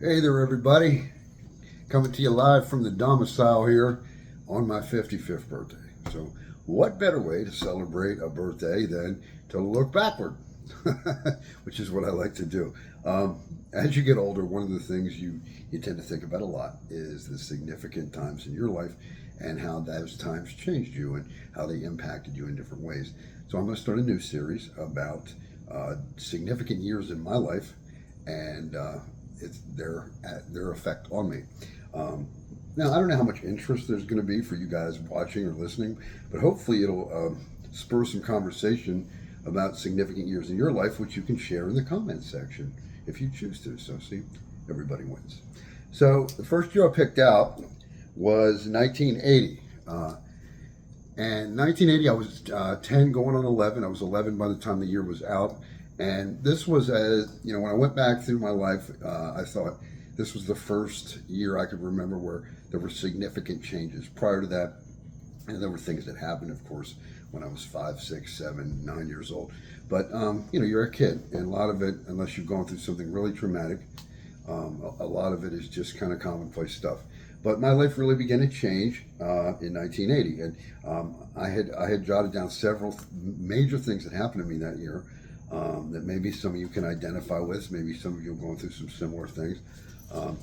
Hey there, everybody. Coming to you live from the domicile here on my 55th birthday. So, what better way to celebrate a birthday than to look backward, which is what I like to do. As you get older, one of the things you tend to think about a lot is the significant times in your life and how those times changed you and how they impacted you in different ways. So, I'm going to start a new series about significant years in my life and it's their effect on me. Um, Now, I don't know how much interest there's going to be for you guys watching or listening, but hopefully it'll spur some conversation about significant years in your life, which you can share in the comments section if you choose to. So, see, everybody wins. So, the first year I picked out was 1980. And 1980, I was 10 going on 11. I was 11 by the time the year was out. And this was, when I went back through my life, I thought this was the first year I could remember where there were significant changes. Prior to that, and there were things that happened, of course, when I was 5, 6, 7, 9 years old. But, you're a kid, and a lot of it, unless you've gone through something really traumatic, a lot of it is just kind of commonplace stuff. But my life really began to change in 1980, and I had jotted down several major things that happened to me that year that maybe some of you can identify with. Maybe some of you are going through some similar things. The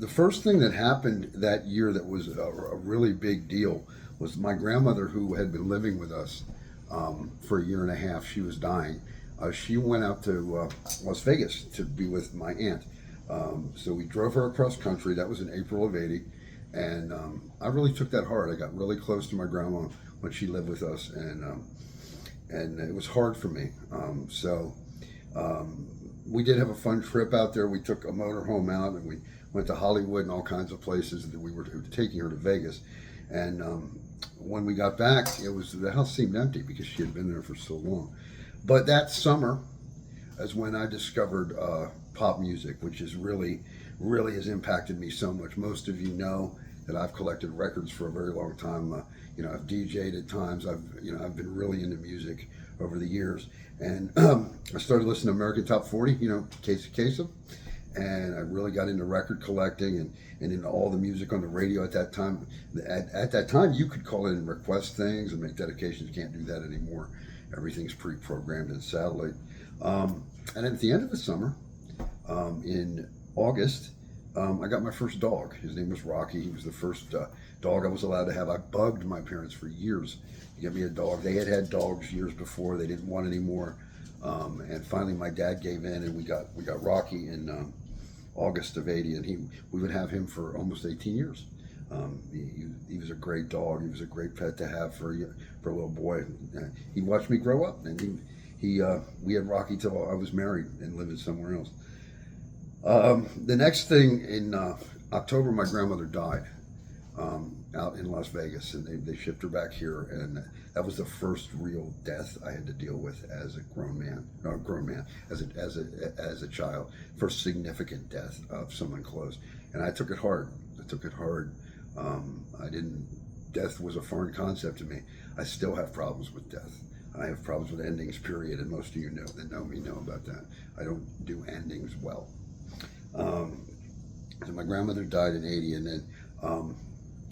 first thing that happened that year that was a really big deal was my grandmother, who had been living with us for a year and a half. She was dying. She went out to Las Vegas to be with my aunt. So we drove her across country. That was in April of '80, and I really took that hard. I got really close to my grandma when she lived with us, and it was hard for me. We did have a fun trip out there. We took a motorhome out, and we went to Hollywood and all kinds of places. That we were taking her to Vegas, and when we got back, the house seemed empty because she had been there for so long. But that summer is when I discovered pop music, which is really has impacted me so much. Most of you know that I've collected records for a very long time. I've DJ'd at times. I've been really into music over the years, and I started listening to American Top 40. Casey Kasem, and I really got into record collecting and into all the music on the radio at that time. At that time, you could call in and request things and make dedications. You can't do that anymore. Everything's pre-programmed in satellite. And at the end of the summer, in August, I got my first dog. His name was Rocky. He was the first dog I was allowed to have. I bugged my parents for years to get me a dog. They had dogs years before. They didn't want any more. And finally, my dad gave in, and we got Rocky in August of '80, and we would have him for almost 18 years. He was a great dog. He was a great pet to have for a little boy. He watched me grow up, and we had Rocky till I was married and living somewhere else. The next thing in October, my grandmother died out in Las Vegas, and they shipped her back here, and that was the first real death I had to deal with as a grown man, as a child, first significant death of someone close, and I took it hard. Death was a foreign concept to me. I still have problems with death. I have problems with endings, period, and most of you that know me know about that. I don't do endings well. So my grandmother died in '80, and then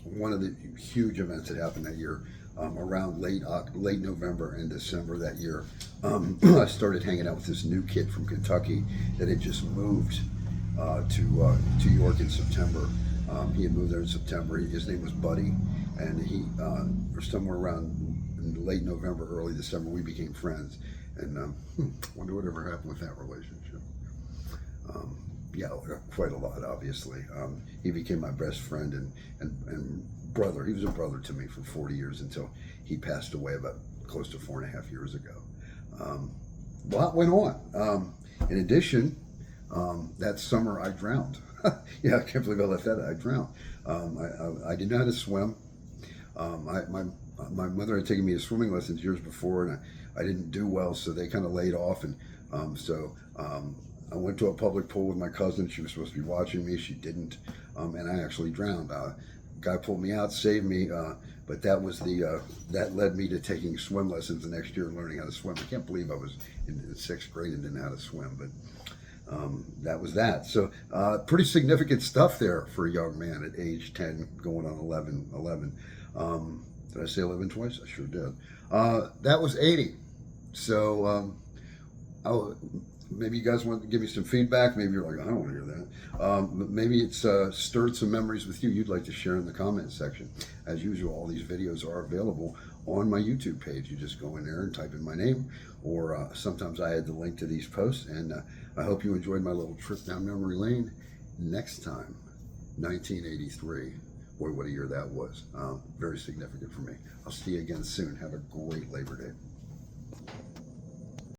one of the huge events that happened that year, around late November and December that year, I started hanging out with this new kid from Kentucky that had just moved to York in September. He had moved there in September. His name was Buddy, and he, or somewhere around late November, early December, we became friends. And wonder whatever happened with that relationship. Yeah, quite a lot, obviously. He became my best friend and brother. He was a brother to me for 40 years until he passed away about close to 4.5 years ago. A lot went on. In addition, that summer I drowned. Yeah, I can't believe I left that. I drowned. I didn't know how to swim. My mother had taken me to swimming lessons years before, and I didn't do well, so they kind of laid off. And I went to a public pool with my cousin. She was supposed to be watching me. She didn't, and I actually drowned. Guy pulled me out, saved me, but that led me to taking swim lessons the next year and learning how to swim. I can't believe I was in 6th grade and didn't know how to swim, but that was that. So pretty significant stuff there for a young man at age 10, going on 11. Did I say 11 twice? I sure did. That was 80. So maybe you guys want to give me some feedback. Maybe you're like, I don't want to hear that. But maybe it's stirred some memories with you you'd like to share in the comment section. As usual, all these videos are available on my YouTube page. You just go in there and type in my name, or sometimes I add the link to these posts. And I hope you enjoyed my little trip down memory lane. Next time, 1983. Boy, what a year that was. Very significant for me. I'll see you again soon. Have a great Labor Day.